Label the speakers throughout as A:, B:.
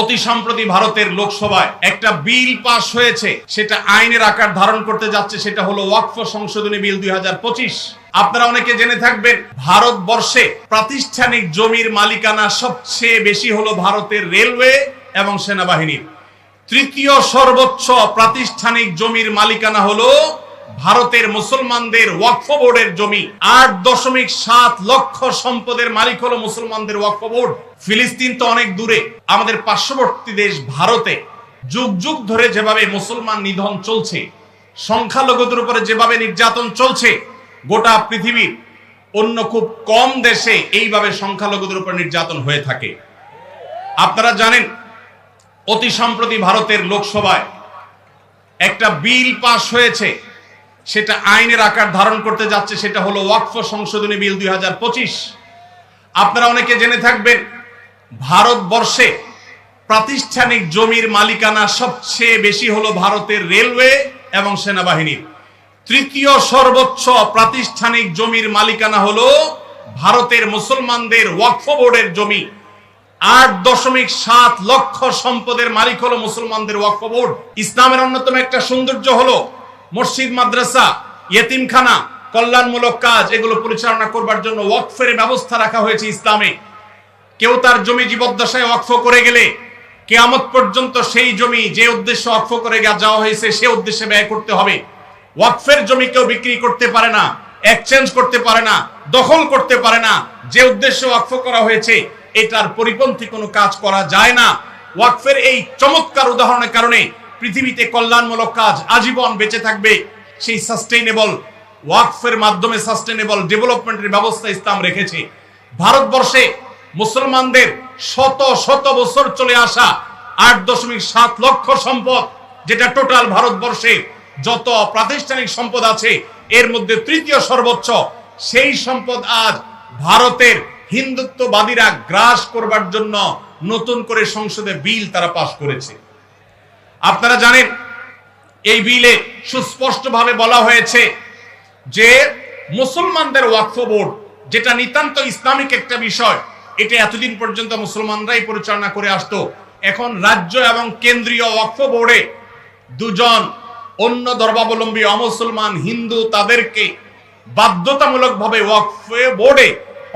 A: অতি সম্প্রতি ভারতের লোকসভায় একটা বিল পাস হয়েছে, সেটা আইনের আকার ধারণ করতে যাচ্ছে। সেটা হলো ওয়াকফ সংশোধনী বিল 2025। আপনারা অনেকে জেনে থাকবেন, ভারতবর্ষে প্রাতিষ্ঠানিক জমির মালিকানা সবচেয়ে বেশি হলো ভারতের রেলওয়ে এবং সেনাবাহিনীর। তৃতীয় সর্বোচ্চ প্রাতিষ্ঠানিক জমির মালিকানা হলো ভারতের মুসলমানদের ওয়াকফ বোর্ডের জমি। 8.7 লক্ষ সম্পদের মালিক হলো মুসলমানদের ওয়াকফ বোর্ড। ফিলিস্তিন তো অনেক দূরে, আমাদের পার্শ্ববর্তী দেশ ভারতে যুগ যুগ ধরে যেভাবে মুসলমান নিধন চলছে, সংখ্যালঘুদের উপরে যেভাবে নির্যাতন চলছে, গোটা পৃথিবীর অন্য খুব কম দেশে এইভাবে সংখ্যালঘুদের উপর নির্যাতন হয়ে থাকে। আপনারা জানেন, অতি সম্প্রতি ভারতের লোকসভায় একটা বিল পাস হয়েছে, সেটা আইনের আকার ধারণ করতে যাচ্ছে। সেটা হলো ওয়াকফ সংশোধনী বিল 2025। আপনারা অনেকে জেনে থাকবেন, ভারতবর্ষে প্রাতিষ্ঠানিক জমির মালিকানা সবচেয়ে বেশি হলো ভারতের রেলওয়ে এবং সেনাবাহিনীর। তৃতীয় সর্বোচ্চ প্রাতিষ্ঠানিক জমির মালিকানা হলো ভারতের মুসলমানদের ওয়াকফ বোর্ডের জমি। 8.7 লক্ষ সম্পদের মালিক হলো মুসলমানদের ওয়াকফ বোর্ড। ইসলামের অন্যতম একটা সৌন্দর্য হলো মসজিদ, মাদ্রাসা, ইয়েতিমখানা, কল্যাণমূলক কাজ, এগুলো পরিচালনা করবার জন্য ওয়াকফের ব্যবস্থা রাখা হয়েছে ইসলামে। কেউ তার জমি জীবদ্দশায় ওয়াকফ করে গেলে কিয়ামত পর্যন্ত সেই জমি যে উদ্দেশ্যে ওয়াকফ করে যাওয়া হয়েছে সে উদ্দেশ্যে ব্যয় করতে হবে। ওয়াকফের জমি কেউ বিক্রি করতে পারে না, এক্সচেঞ্জ করতে পারে না, দখল করতে পারে না। যে উদ্দেশ্যে ওয়াকফ করা হয়েছে এটার পরিপন্থী কোনো কাজ করা যায় না। ওয়াকফের এই চমৎকার উদাহরণের কারণে পৃথিবীতে কল্যাণমূলক কাজ আজীবন বেঁচে থাকবে। সেই সাস্টেইনেবল ওয়াকফের মাধ্যমে সাস্টেইনেবল ডেভেলপমেন্টের ব্যবস্থা ইসলাম রেখেছে। ভারতবর্ষে মুসলমানদের শত শত বছর চলে আসা 8.7 লক্ষ সম্পদ, যেটা টোটাল ভারতবর্ষে যত প্রাতিষ্ঠানিক সম্পদ আছে এর মধ্যে তৃতীয় সর্বোচ্চ, সেই সম্পদ আজ ভারতের হিন্দুত্ববাদীরা গ্রাস করবার জন্য নতুন করে সংসদে বিল তারা পাশ করেছে। আপনারা জানেন, এই বিলে সুস্পষ্টভাবে বলা হয়েছে যে মুসলমানদের ওয়াকফ বোর্ড, যেটা নিতান্ত ইসলামিক একটা বিষয়, এটা এতদিন পর্যন্ত মুসলমানরাই পরিচালনা করে আসতো। এখন রাজ্য এবং কেন্দ্রীয় ওয়াকফ বোর্ডে দুজন অন্য ধর্মাবলম্বী অমুসলমান হিন্দু তাদেরকে বাধ্যতামূলকভাবে ওয়াকফ বোর্ডে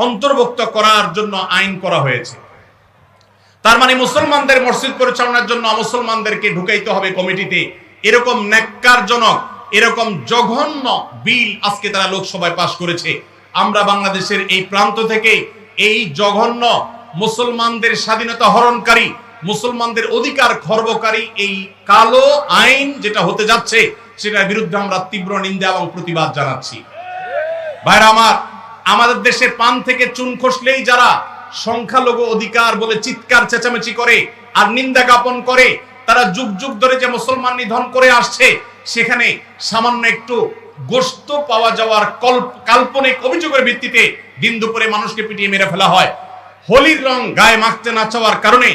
A: অন্তর্ভুক্ত করার জন্য আইন করা হয়েছে। তার মানে মুসলমানদের মসজিদ পরিচালনার জন্য মুসলমানদেরকে ঢুকাইতে হবে কমিটিতে। এরকম ন্যাক্কারজনক, এরকম জঘন্য বিল আজকে তারা লোকসভায় পাশ করেছে। আমরা বাংলাদেশের এই প্রান্ত থেকে এই জঘন্য মুসলমানদের স্বাধীনতা হরণকারী, মুসলমানদের অধিকার খর্বকারী এই কালো আইন যেটা হতে যাচ্ছে, সেটার বিরুদ্ধে আমরা তীব্র নিন্দা এবং প্রতিবাদ জানাচ্ছি। ভাইরা আমার, আমাদের দেশে পান থেকে চুন খসলেই যারা সংখ্যালঘু অধিকার বলে চিৎকার চেঁচামেচি করে আর নিন্দা জ্ঞাপন করে, তারা যুগ যুগ ধরে যে মুসলমান নিধন করে আসছে, সেখানে সামান্য একটু গোশত পাওয়া যাওয়ার কাল্পনিক অভিযোগের ভিত্তিতে দিন দুপুরে মানুষকে পিটিয়ে মেরে ফেলা হয়। হোলির রং গায়ে মাখতে না চাওয়ার কারণে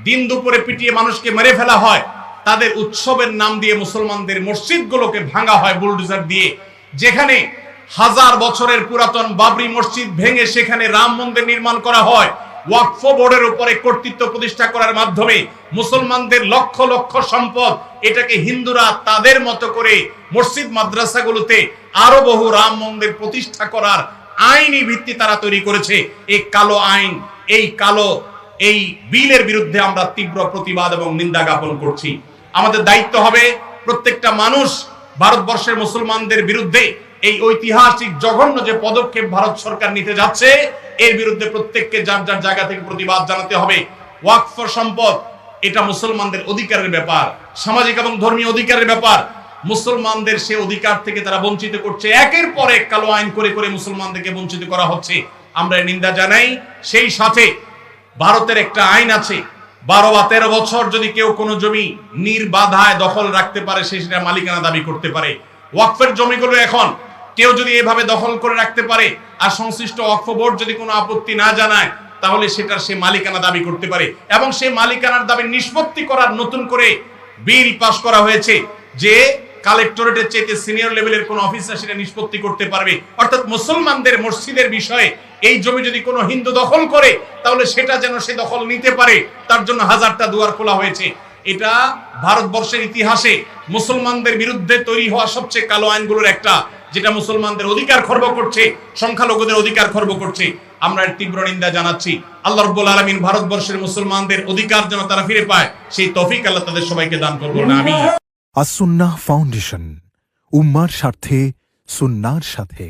A: দিন দুপুরে পিটিয়ে মানুষকে মেরে ফেলা হয়। তাদের উৎসবের নাম দিয়ে মুসলমানদের মসজিদগুলোকে ভাঙা হয় বুলডোজার দিয়ে। যেখানে 1000 বছরের পুরাতন বাবরি মসজিদ ভেঙে সেখানে রাম মন্দির নির্মাণ করা হয়, ওয়াকফ বোর্ডের উপরে কর্তৃত্ব প্রতিষ্ঠা করার মাধ্যমে মুসলমানদের লক্ষ লক্ষ সম্পদ, এটাকে হিন্দুরা তাদের মতো করে মসজিদ মাদ্রাসাগুলোতে আরো বহু রাম মন্দির প্রতিষ্ঠা করার আইনি ভিত্তি তারা তৈরি করেছে। এই কালো আইন, এই বিলের বিরুদ্ধে আমরা তীব্র প্রতিবাদ এবং নিন্দা জ্ঞাপন করছি। আমাদের দায়িত্ব হবে প্রত্যেকটা মানুষ ভারতবর্ষের মুসলমানদের বিরুদ্ধে এই ঐতিহাসিক জঘন্য যে পদক্ষেপ ভারত সরকার নিতে যাচ্ছে, এর বিরুদ্ধে প্রত্যেককে যার যার জায়গা থেকে প্রতিবাদ জানাতে হবে। ওয়াকফ সম্পদ এটা মুসলমানদের অধিকারের ব্যাপার, সামাজিক এবং ধর্মীয় অধিকারের ব্যাপার। মুসলমানদের সে অধিকার থেকে তারা বঞ্চিত করছে। একের পর এক কালো আইন করে করে মুসলমানদেরকে বঞ্চিত করা হচ্ছে। আমরা নিন্দা জানাই। সেই সাথে ভারতের একটা আইন আছে, 12 বা 13 বছর যদি কেউ কোনো জমি নির্বাধায় দখল রাখতে পারে, সে সেটা মালিকানা দাবি করতে পারে। ওয়াকফের জমিগুলো এখন কেউ যদি এভাবে দখল করে রাখতে পারে আর সংশ্লিষ্ট ওয়াকফ বোর্ড যদি কোনো আপত্তি না জানায়, তাহলে সেটার সে মালিকানা দাবি করতে পারে। এবং সেই মালিকানার দাবি নিষ্পত্তি করার নতুন করে বিল পাস করা হয়েছে, যে কালেক্টরেটের চাইতে সিনিয়র লেভেলের কোন অফিসার সেটা নিষ্পত্তি করতে পারবে। অর্থাৎ মুসলমানদের মসজিদের বিষয়ে এই জমি যদি কোনো হিন্দু দখল করে তাহলে সেটা যেন সে দখল নিতে পারে, তার জন্য হাজারটা দুয়ার খোলা হয়েছে। এটা ভারতবর্ষের ইতিহাসে মুসলমানদের বিরুদ্ধে তৈরি হওয়া সবচেয়ে কালো আইনগুলোর একটা, যেটা মুসলমানদের অধিকার খর্ব করছে, সংখ্যালঘুদের অধিকার খর্ব করছে। আমরা এর তীব্র নিন্দা জানাচ্ছি। আল্লাহ রাব্বুল আলামিন ভারতবর্ষের মুসলমানদের অধিকার যেন তারা ফিরে পায়, সেই তৌফিক আল্লাহ তাদের সবাইকে দান করুন, আমিন।
B: আসুন্নাহ ফাউন্ডেশন, উম্মার স্বার্থে সুন্নাহর সাথে।